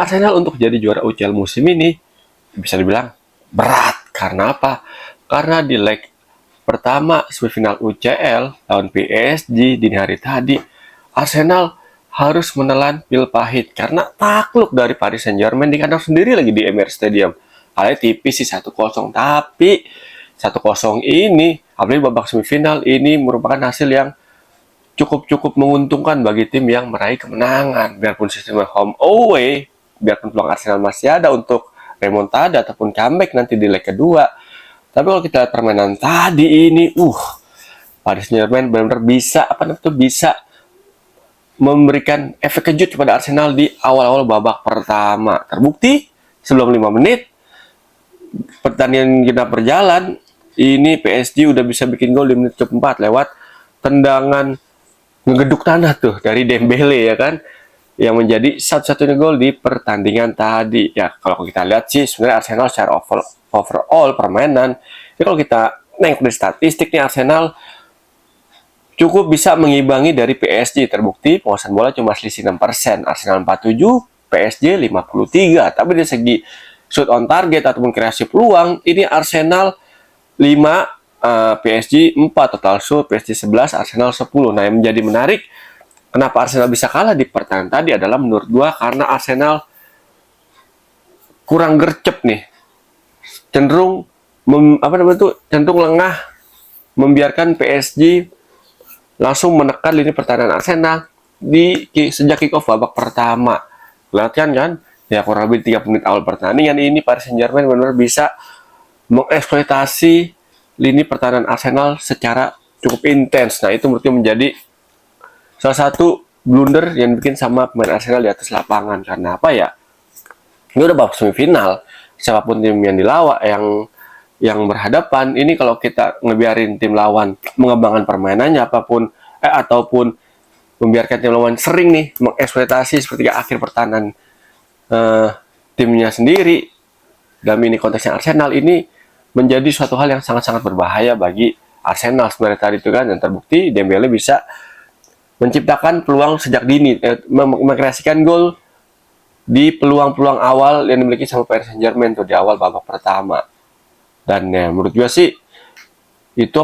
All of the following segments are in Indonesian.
Arsenal untuk jadi juara UCL musim ini bisa dibilang berat. Karena apa? Karena di leg pertama semifinal UCL lawan PSG dini hari tadi, Arsenal harus menelan pil pahit karena takluk dari Paris Saint-Germain di kandang sendiri lagi di Emirates Stadium. Kalahnya tipis sih 1-0, tapi 1-0 ini, apalagi babak semifinal ini merupakan hasil yang cukup menguntungkan bagi tim yang meraih kemenangan. Biarpun sistem home away, biarpun peluang Arsenal masih ada untuk remontada ataupun comeback nanti di leg kedua. Tapi kalau kita lihat permainan tadi ini, Paris Saint-Germain benar-benar bisa memberikan efek kejut kepada Arsenal di awal-awal babak pertama. Terbukti sebelum 5 menit pertandingan kita berjalan, ini PSG udah bisa bikin gol di menit ke-4 lewat tendangan ngegeduk tanah tuh dari Dembele ya kan, yang menjadi satu-satunya gol di pertandingan tadi. Ya kalau kita lihat sih sebenarnya Arsenal secara overall permainan, ya kalau kita nengok di statistik nih, Arsenal cukup bisa mengimbangi dari PSG. Terbukti penguasaan bola cuma selisih 6%, Arsenal 47, PSG 53. Tapi dari segi shoot on target ataupun kreasi peluang, ini Arsenal 5, PSG 4, total shoot PSG 11, Arsenal 10. Nah, yang menjadi menarik kenapa Arsenal bisa kalah di pertandingan tadi adalah menurut gua karena Arsenal kurang gercep nih. Cenderung cenderung lengah, membiarkan PSG langsung menekan lini pertahanan Arsenal sejak kick off babak pertama. Lihat kan? Ya kurang lebih 3 menit awal pertandingan ini Paris Saint-Germain benar-benar bisa mengeksploitasi lini pertahanan Arsenal secara cukup intens. Nah, itu menurutnya menjadi salah satu blunder yang bikin sama pemain Arsenal di atas lapangan. Karena apa ya? Ini udah babak semifinal. Siapapun tim yang dilawan, yang berhadapan, ini kalau kita ngebiarin tim lawan mengembangkan permainannya ataupun membiarkan tim lawan sering nih mengeksploitasi seperti akhir pertahanan timnya sendiri, dalam ini konteksnya Arsenal, ini menjadi suatu hal yang sangat-sangat berbahaya bagi Arsenal sebenarnya tadi itu kan. Dan terbukti Dembele bisa menciptakan peluang sejak dini, mengkreasikan gol di peluang-peluang awal yang dimiliki sama Paris Saint-Germain tuh di awal babak pertama. Dan ya menurut gue sih itu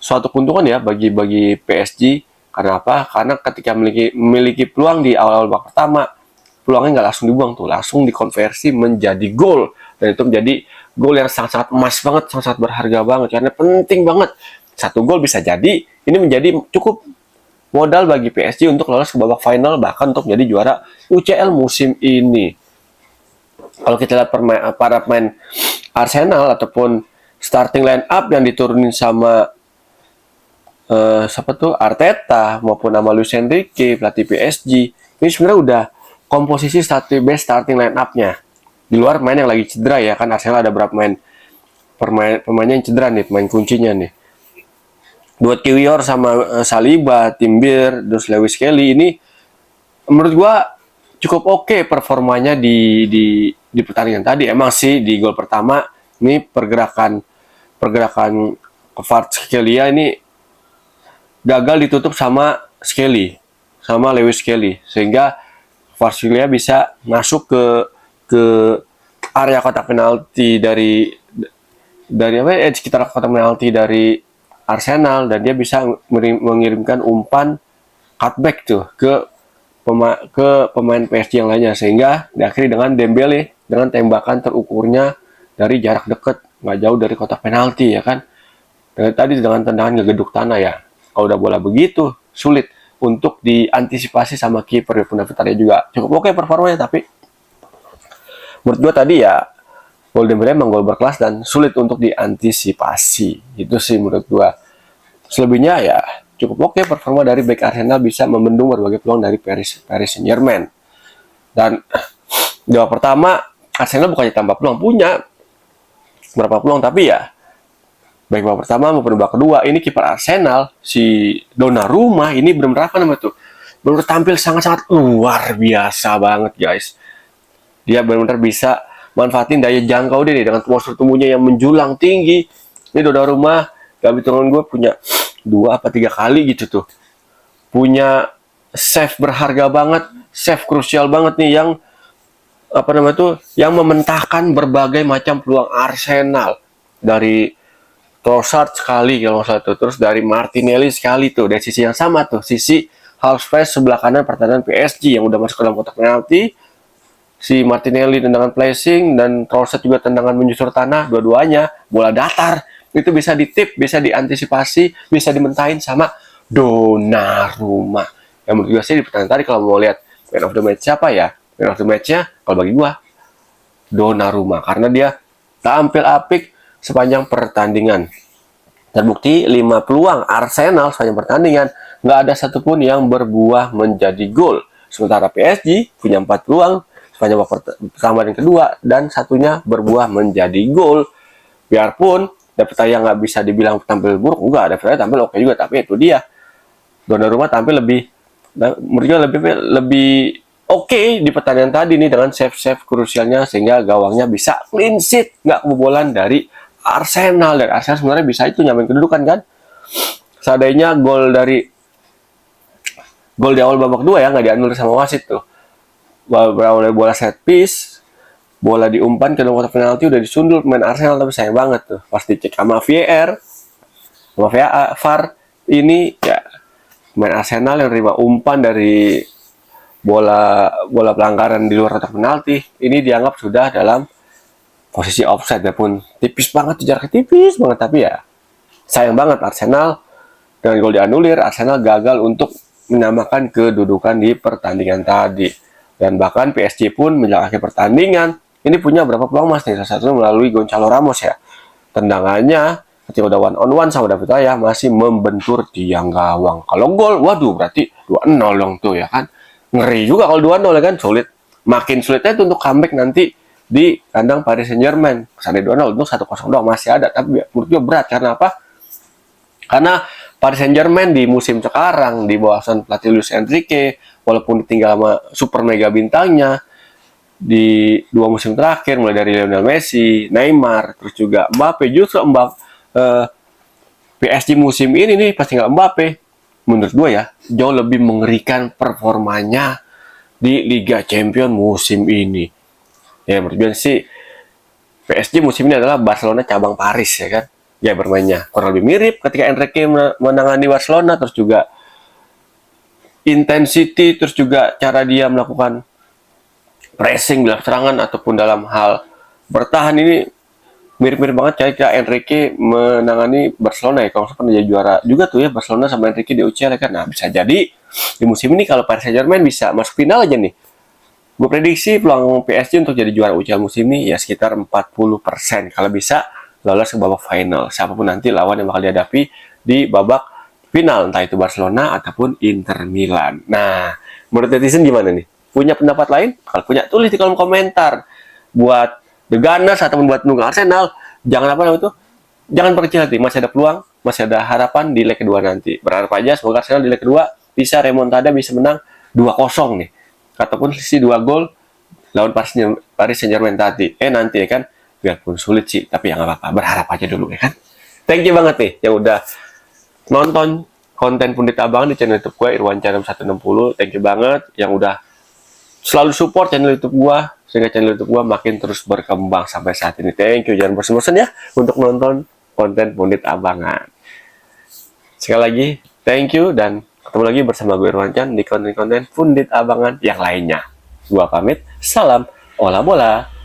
suatu keuntungan ya bagi PSG. Karena apa? Karena ketika memiliki peluang di awal babak pertama, peluangnya nggak langsung dibuang tuh, langsung dikonversi menjadi gol. Dan itu menjadi gol yang sangat-sangat emas banget, sangat-sangat berharga banget, karena penting banget. Satu gol bisa jadi, ini menjadi cukup modal bagi PSG untuk lolos ke babak final, bahkan untuk menjadi juara UCL musim ini. Kalau kita lihat para pemain Arsenal ataupun starting line up yang diturunin sama Arteta maupun sama Luis Enrique, pelatih PSG, ini sebenarnya udah komposisi best starting line up-nya. Di luar pemain yang lagi cedera ya kan, Arsenal ada berapa pemainnya yang cedera nih, pemain kuncinya nih. Buat Kiwior sama Saliba, Timber, terus Lewis Kelly, ini menurut gua cukup oke performanya di pertandingan tadi. Emang sih di gol pertama ini pergerakan Kvaratskhelia ini gagal ditutup sama Lewis Kelly, sehingga Kvaratskhelia bisa masuk ke area kotak penalti dari sekitar kotak penalti dari Arsenal, dan dia bisa mengirimkan umpan cutback tuh ke pemain PSG yang lainnya, sehingga diakhiri dengan Dembele dengan tembakan terukurnya dari jarak dekat, nggak jauh dari kotak penalti ya kan. Dan tadi dengan tendangan ngegeduk tanah ya. Kalau udah bola begitu sulit untuk diantisipasi sama kiper. David tadi juga cukup oke performanya, tapi menurut gue tadi ya gol Dembele emang gol berkelas dan sulit untuk diantisipasi. Itu sih menurut gue. Selebihnya ya cukup oke performa dari back Arsenal, bisa membendung berbagai peluang dari Paris Saint-Germain. Dan di babak pertama Arsenal bukannya tambah peluang, punya berapa peluang, tapi ya baik babak pertama maupun babak kedua, ini kiper Arsenal si Donnarumma ini benar-benar benar tampil sangat-sangat luar biasa banget guys. Dia benar-benar bisa manfaatin daya jangkau dia nih dengan postur tubuhnya yang menjulang tinggi. Ini Donnarumma, gak hitungan gue punya 2 apa 3 kali gitu tuh, punya save berharga banget, save krusial banget nih, yang apa namanya tuh yang mementahkan berbagai macam peluang Arsenal dari Trossard sekali kalau nggak salah tuh, terus dari Martinelli sekali tuh dari sisi yang sama tuh, sisi half space sebelah kanan pertahanan PSG yang udah masuk ke dalam kotak penalti. Si Martinelli tendangan placing dan Trossard juga tendangan menyusur tanah, dua-duanya bola datar. Itu bisa ditip, bisa diantisipasi, bisa dimentahin sama Donnarumma. Yang menurut gue sih di pertandingan tadi kalau mau lihat man of the match siapa ya? Man of the match-nya kalau bagi gue Donnarumma karena dia tampil apik sepanjang pertandingan. Terbukti 5 peluang Arsenal sepanjang pertandingan nggak ada satupun yang berbuah menjadi gol. Sementara PSG punya 4 peluang sepanjang babak pertama dan kedua dan satunya berbuah menjadi gol. Biarpun David Raya nggak bisa dibilang tampil buruk, enggak, David Raya tampil oke juga, tapi itu dia. Donnarumma tampil menurutnya lebih oke di pertandingan tadi nih dengan save krusialnya sehingga gawangnya bisa clean sheet, nggak kebobolan dari Arsenal. Dan Arsenal sebenarnya bisa itu nyamain kedudukan kan. Seandainya gol di awal babak 2 ya nggak dianulir sama wasit tuh. Berawal dari bola set piece, bola diumpan ke dalam kotak penalti udah disundul pemain Arsenal, tapi sayang banget tuh pas dicek sama VAR ini ya pemain Arsenal yang terima umpan dari bola pelanggaran di luar kotak penalti ini dianggap sudah dalam posisi offside, walaupun tipis banget, jaraknya tipis banget, tapi ya sayang banget Arsenal dengan gol dianulir. Arsenal gagal untuk menyamakan kedudukan di pertandingan tadi. Dan bahkan PSG pun menjelang akhir pertandingan ini punya berapa peluang mas nih, salah satunya melalui Gonçalo Ramos ya. Tendangannya ketika udah one on one sama David Raya masih membentur tiang gawang. Kalau gol, waduh berarti 2-0 dong tuh ya kan. Ngeri juga kalau 2-0 ya kan, sulit. Makin sulitnya itu untuk comeback nanti di kandang Paris Saint-Germain. Kesannya 2-0 untuk 1-0 doang masih ada, tapi menurut gue berat karena apa? Karena Paris Saint-Germain di musim sekarang di bawah pelatih Luis Enrique, walaupun ditinggal sama super mega bintangnya di 2 musim terakhir, mulai dari Lionel Messi, Neymar, terus juga Mbappe, justru PSG musim ini nih pasti nggak Mbappe, menurut gue ya jauh lebih mengerikan performanya di Liga Champions musim ini. Ya menurut gue sih PSG musim ini adalah Barcelona cabang Paris ya kan. Ya bermainnya kurang lebih mirip ketika Enrique menangani Barcelona, terus juga intensity, terus juga cara dia melakukan pressing dalam serangan ataupun dalam hal bertahan ini mirip-mirip banget kayak Enrique menangani Barcelona ya. Kalau pernah jadi juara juga tuh ya Barcelona sama Enrique di UCL kan. Nah bisa jadi di musim ini kalau Paris Saint-Germain bisa masuk final aja nih, gue prediksi peluang PSG untuk jadi juara UCL musim ini ya sekitar 40%. Kalau bisa lolos ke babak final, siapapun nanti lawan yang bakal dihadapi di babak final, entah itu Barcelona ataupun Inter Milan. Nah, menurut netizen gimana nih? Punya pendapat lain? Kalau punya, tulis di kolom komentar. Buat The Gunners ataupun buat pendukung Arsenal, jangan apa namanya itu, jangan berkecil hati, masih ada peluang, masih ada harapan di leg kedua nanti. Berharap aja semoga Arsenal di leg kedua bisa remontada, bisa menang 2-0 nih. Ataupun sisi 2 gol lawan Paris Saint-Germain tadi. Nanti ya kan, biarpun sulit sih, tapi ya nggak apa-apa, berharap aja dulu ya kan. Thank you banget nih yang udah nonton konten Pundit Abang di channel YouTube gue Irwan Channel 160. Thank you banget yang udah selalu support channel YouTube gue sehingga channel YouTube gue makin terus berkembang sampai saat ini. Thank you, jangan bosan-bosan ya untuk nonton konten Pundit Abangan. Sekali lagi thank you dan ketemu lagi bersama gue Irwan Chan di konten-konten Pundit Abangan yang lainnya. Gua pamit, salam olah bola.